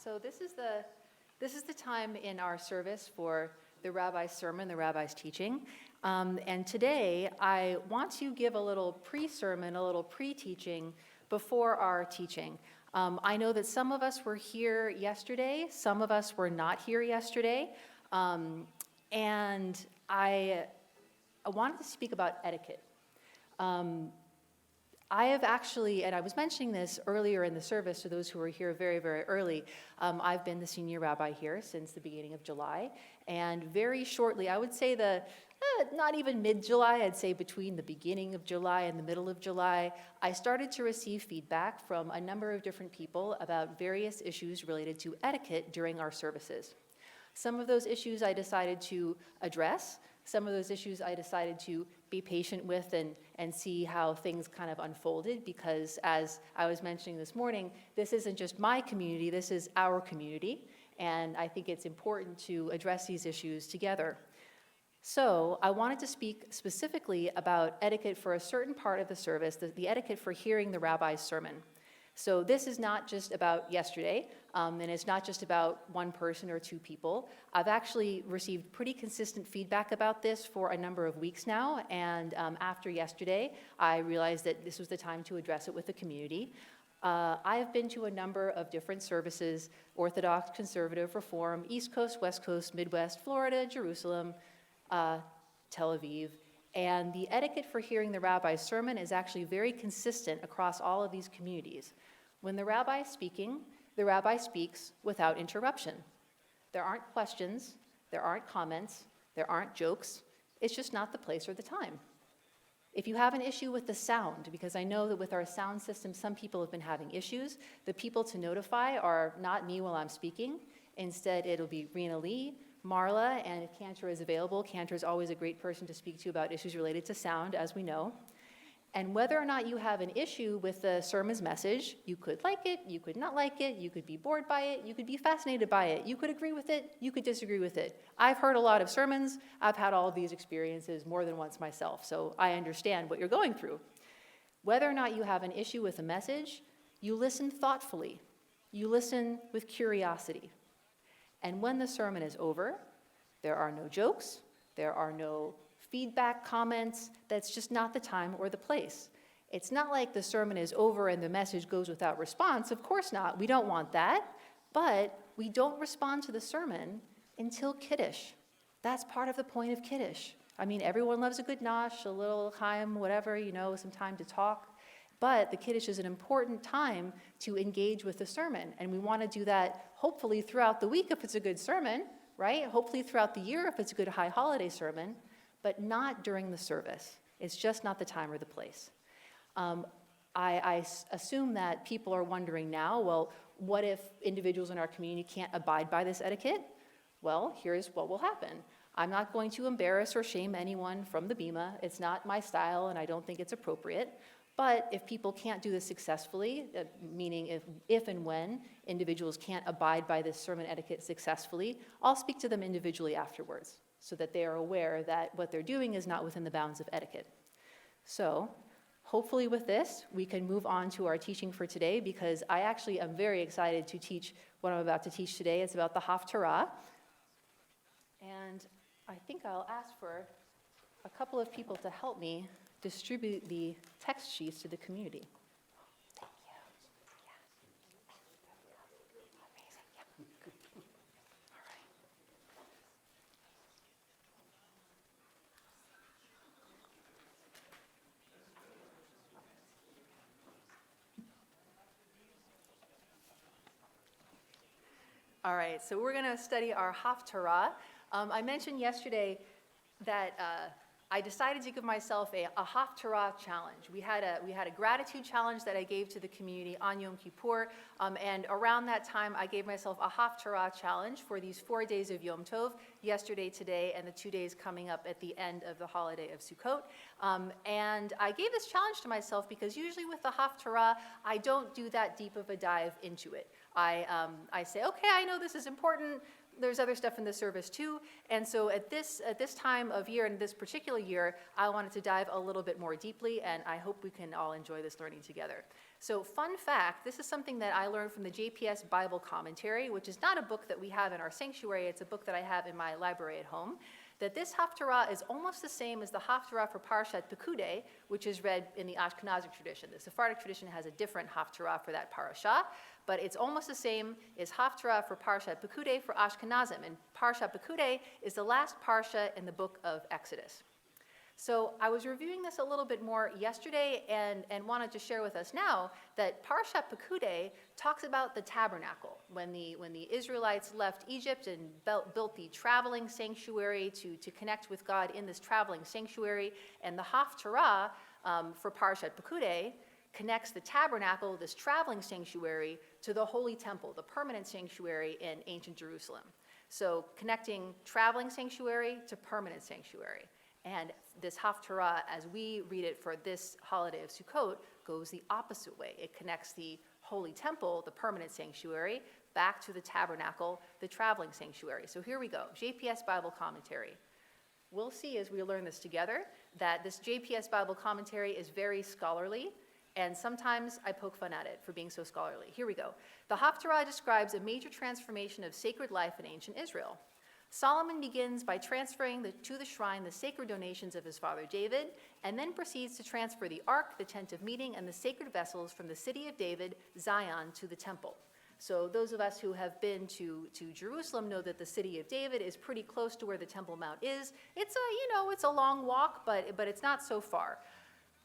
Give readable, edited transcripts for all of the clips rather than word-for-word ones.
So this is the time in our service for the rabbi's sermon, the rabbi's teaching. And today I want to give a little pre-sermon, a little pre-teaching before our teaching. I know that some of us were here yesterday, some of us were not here yesterday, and I wanted to speak about etiquette. I have actually, and I was mentioning this earlier in the service to those who were here very, very early, I've been the senior rabbi here since the beginning of July, and very shortly, I would say not even mid-July, I'd say between the beginning of July and the middle of July, I started to receive feedback from a number of different people about various issues related to etiquette during our services. Some of those issues I decided to address. Some of those issues I decided to be patient with and see how things kind of unfolded, because as I was mentioning this morning, this isn't just my community, this is our community, and I think it's important to address these issues together. So I wanted to speak specifically about etiquette for a certain part of the service, the etiquette for hearing the rabbi's sermon. So this is not just about yesterday, and it's not just about one person or two people. I've actually received pretty consistent feedback about this for a number of weeks now, and after yesterday, I realized that this was the time to address it with the community. I have been to a number of different services: Orthodox, Conservative, Reform, East Coast, West Coast, Midwest, Florida, Jerusalem, Tel Aviv. And the etiquette for hearing the rabbi's sermon is actually very consistent across all of these communities. When the rabbi is speaking, the rabbi speaks without interruption. There aren't questions, there aren't comments, there aren't jokes. It's just not the place or the time. If you have an issue with the sound, because I know that with our sound system, some people have been having issues, the people to notify are not me while I'm speaking. Instead, it'll be Rena Lee, Marla, and if Cantor is available, Cantor is always a great person to speak to about issues related to sound, as we know. And whether or not you have an issue with the sermon's message, you could like it, you could not like it, you could be bored by it, you could be fascinated by it, you could agree with it, you could disagree with it. I've heard a lot of sermons, I've had all of these experiences more than once myself, so I understand what you're going through. Whether or not you have an issue with a message, you listen thoughtfully, you listen with curiosity. And when the sermon is over, there are no jokes, there are no feedback, comments. That's just not the time or the place. It's not like the sermon is over and the message goes without response. Of course not. We don't want that. But we don't respond to the sermon until Kiddush. That's part of the point of Kiddush. I mean, everyone loves a good nosh, a little chaim, whatever, some time to talk. But the Kiddush is an important time to engage with the sermon. And we want to do that hopefully throughout the week if it's a good sermon, right? Hopefully throughout the year if it's a good high holiday sermon, but not during the service. It's just not the time or the place. I assume that people are wondering now, well, what if individuals in our community can't abide by this etiquette? Well, here's what will happen. I'm not going to embarrass or shame anyone from the Bima. It's not my style, and I don't think it's appropriate. But if people can't do this successfully, meaning if and when individuals can't abide by this sermon etiquette successfully, I'll speak to them individually afterwards so that they are aware that what they're doing is not within the bounds of etiquette. So hopefully with this, we can move on to our teaching for today, because I actually am very excited to teach what I'm about to teach today. It's about the Haftarah. And I think I'll ask for a couple of people to help me distribute the text sheets to the community. Thank you. Yeah. Amazing. Yeah. All right. All right, so we're going to study our Haftarah. I mentioned yesterday that I decided to give myself a Haftarah challenge. We had a gratitude challenge that I gave to the community on Yom Kippur, and around that time I gave myself a Haftarah challenge for these 4 days of Yom Tov, yesterday, today, and the 2 days coming up at the end of the holiday of Sukkot. And I gave this challenge to myself because usually with the Haftarah, I don't do that deep of a dive into it. I say, okay, I know this is important, There's other stuff in the service too, and so at this time of year, and this particular year, I wanted to dive a little bit more deeply, and I hope we can all enjoy this learning together. So fun fact, this is something that I learned from the JPS Bible Commentary, which is not a book that we have in our sanctuary, it's a book that I have in my library at home, that this Haftarah is almost the same as the Haftarah for Parashat Pekudei, which is read in the Ashkenazic tradition. The Sephardic tradition has a different Haftarah for that parasha, but it's almost the same as Haftarah for Parashat Pekudei for Ashkenazim. And Parashat Pekudei is the last parsha in the book of Exodus. So I was reviewing this a little bit more yesterday and wanted to share with us now that Parashat Pekudei talks about the tabernacle. When the Israelites left Egypt and built the traveling sanctuary to connect with God in this traveling sanctuary, and the Haftarah for Parashat Pekudei connects the tabernacle, this traveling sanctuary, to the holy temple, the permanent sanctuary in ancient Jerusalem. So connecting traveling sanctuary to permanent sanctuary. And this Haftarah, as we read it for this holiday of Sukkot, goes the opposite way. It connects the holy temple, the permanent sanctuary, back to the tabernacle, the traveling sanctuary. So here we go, JPS Bible Commentary. We'll see as we learn this together that this JPS Bible Commentary is very scholarly, and sometimes I poke fun at it for being so scholarly. Here we go. The Haftarah describes a major transformation of sacred life in ancient Israel. Solomon begins by transferring to the shrine the sacred donations of his father David, and then proceeds to transfer the ark, the tent of meeting, and the sacred vessels from the city of David, Zion, to the temple. So those of us who have been to Jerusalem know that the city of David is pretty close to where the Temple Mount is. It's a long walk, but it's not so far.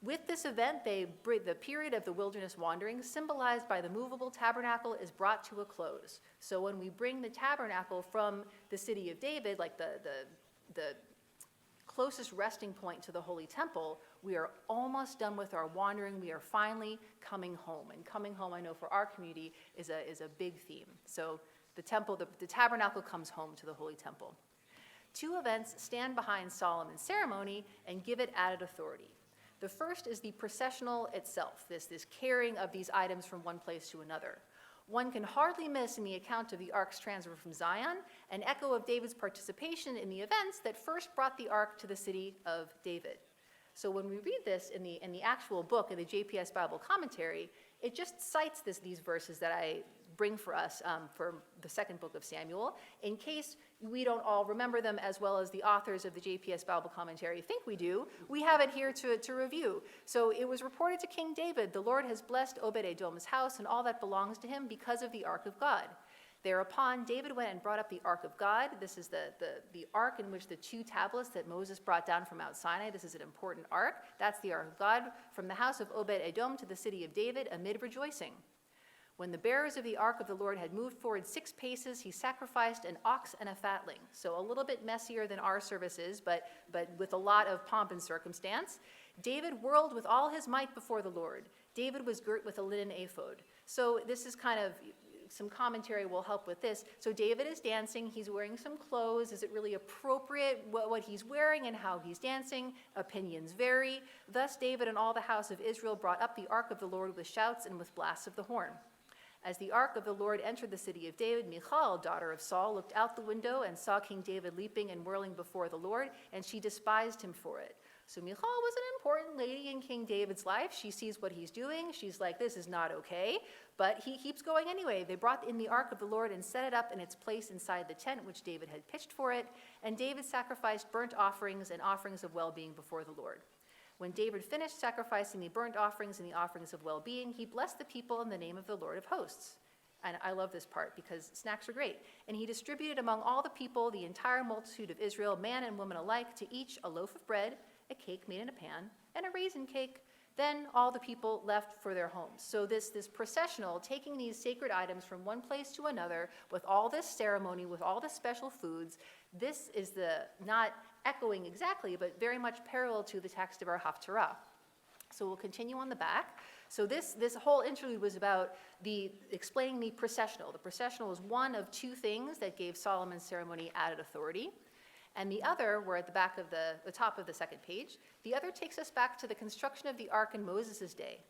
With this event, the period of the wilderness wandering, symbolized by the movable tabernacle, is brought to a close. So when we bring the tabernacle from the city of David, like the closest resting point to the Holy Temple, we are almost done with our wandering. We are finally coming home. And coming home, I know for our community, is a big theme. So the tabernacle comes home to the Holy Temple. Two events stand behind Solomon's ceremony and give it added authority. The first is the processional itself, this carrying of these items from one place to another. One can hardly miss in the account of the ark's transfer from Zion an echo of David's participation in the events that first brought the ark to the city of David. So when we read this in the actual book, in the JPS Bible Commentary, it just cites these verses that I bring for us for the second book of Samuel, in case we don't all remember them as well as the authors of the JPS Bible Commentary think we do. We have it here to review. So it was reported to King David, the Lord has blessed Obed-Edom's house and all that belongs to him because of the ark of God. Thereupon, David went and brought up the ark of God. This is the ark in which the two tablets that Moses brought down from Mount Sinai. This is an important ark. That's the ark of God from the house of Obed-Edom to the city of David amid rejoicing. When the bearers of the ark of the Lord had moved forward 6 paces, he sacrificed an ox and a fatling. So a little bit messier than our services, but with a lot of pomp and circumstance. David whirled with all his might before the Lord. David was girt with a linen ephod. So this is kind of, some commentary will help with this. So David is dancing, he's wearing some clothes. Is it really appropriate what he's wearing and how he's dancing? Opinions vary. Thus David and all the house of Israel brought up the ark of the Lord with shouts and with blasts of the horn. As the ark of the Lord entered the city of David, Michal, daughter of Saul, looked out the window and saw King David leaping and whirling before the Lord, and she despised him for it. So Michal was an important lady in King David's life. She sees what he's doing. She's like, this is not okay. But he keeps going anyway. They brought in the ark of the Lord and set it up in its place inside the tent which David had pitched for it. And David sacrificed burnt offerings and offerings of well-being before the Lord. When David finished sacrificing the burnt offerings and the offerings of well-being, he blessed the people in the name of the Lord of hosts. And I love this part because snacks are great. And he distributed among all the people, the entire multitude of Israel, man and woman alike, to each a loaf of bread, a cake made in a pan, and a raisin cake. Then all the people left for their homes. So this processional, taking these sacred items from one place to another, with all this ceremony, with all the special foods, this is not echoing exactly, but very much parallel to the text of our Haftarah. So we'll continue on the back. So this whole interlude was about explaining the processional. The processional was one of 2 things that gave Solomon's ceremony added authority. And the other, we're at the back of the top of the second page, the other takes us back to the construction of the ark in Moses' day.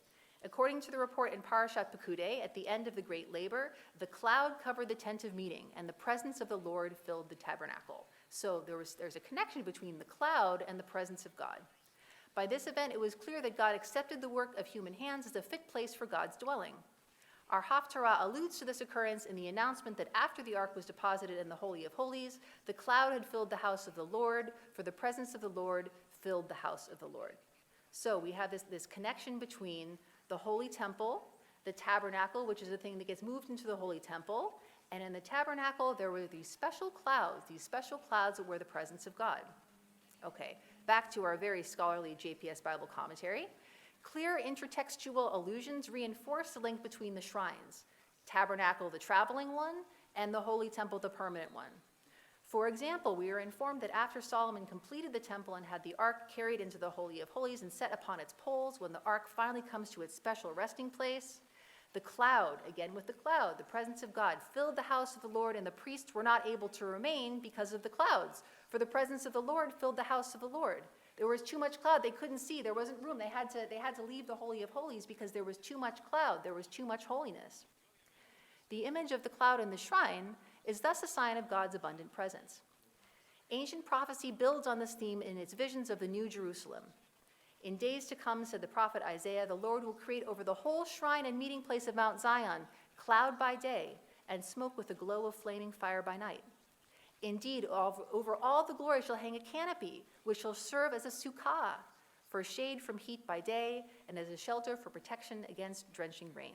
According to the report in Parashat Pekudei, at the end of the great labor, the cloud covered the tent of meeting, and the presence of the Lord filled the tabernacle. So there's a connection between the cloud and the presence of God. By this event, it was clear that God accepted the work of human hands as a fit place for God's dwelling. Our Haftarah alludes to this occurrence in the announcement that after the ark was deposited in the Holy of Holies, the cloud had filled the house of the Lord, for the presence of the Lord filled the house of the Lord. So we have this connection between the holy temple, the tabernacle, which is the thing that gets moved into the holy temple, and in the tabernacle there were these special clouds that were the presence of God. Okay, back to our very scholarly JPS Bible commentary. Clear intertextual allusions reinforce the link between the shrines, tabernacle, the traveling one, and the holy temple, the permanent one. For example, we are informed that after Solomon completed the temple and had the ark carried into the Holy of Holies and set upon its poles, when the ark finally comes to its special resting place, the cloud, again with the cloud, the presence of God, filled the house of the Lord, and the priests were not able to remain because of the clouds. For the presence of the Lord filled the house of the Lord. There was too much cloud. They couldn't see. There wasn't room. They had to leave the Holy of Holies because there was too much cloud. There was too much holiness. The image of the cloud in the shrine is thus a sign of God's abundant presence. Ancient prophecy builds on this theme in its visions of the New Jerusalem. In days to come, said the prophet Isaiah, the Lord will create over the whole shrine and meeting place of Mount Zion cloud by day and smoke with a glow of flaming fire by night. Indeed, over all the glory shall hang a canopy, which shall serve as a sukkah, for shade from heat by day and as a shelter for protection against drenching rain.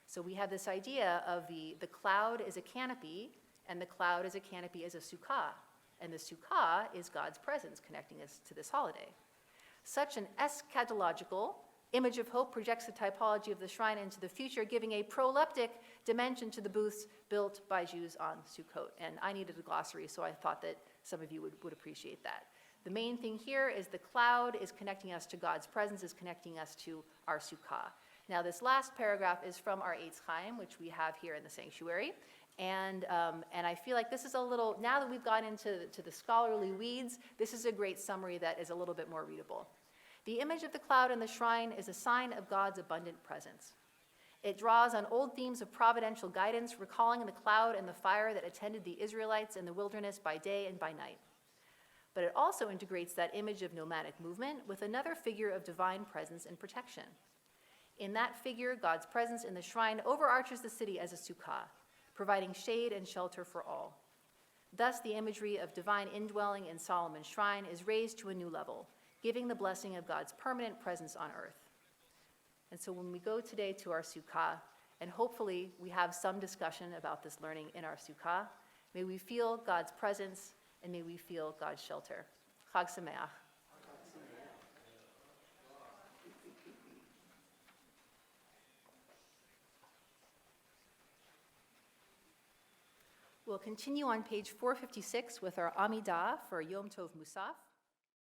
So we have this idea of the cloud is a canopy, and the cloud is a canopy as a sukkah. And the sukkah is God's presence connecting us to this holiday. Such an eschatological image of hope projects the typology of the shrine into the future, giving a proleptic dimension to the booths built by Jews on Sukkot. And I needed a glossary, so I thought that some of you would appreciate that. The main thing here is the cloud is connecting us to God's presence, is connecting us to our Sukkah. Now, this last paragraph is from our Eitz Chaim, which we have here in the sanctuary. And I feel like this is a little, now that we've gone into the scholarly weeds, this is a great summary that is a little bit more readable. The image of the cloud in the shrine is a sign of God's abundant presence. It draws on old themes of providential guidance, recalling the cloud and the fire that attended the Israelites in the wilderness by day and by night. But it also integrates that image of nomadic movement with another figure of divine presence and protection. In that figure, God's presence in the shrine overarches the city as a sukkah, providing shade and shelter for all. Thus, the imagery of divine indwelling in Solomon's shrine is raised to a new level, giving the blessing of God's permanent presence on earth. And so when we go today to our sukkah, and hopefully we have some discussion about this learning in our sukkah, may we feel God's presence and may we feel God's shelter. Chag Sameach. We'll continue on page 456 with our Amidah for Yom Tov Musaf.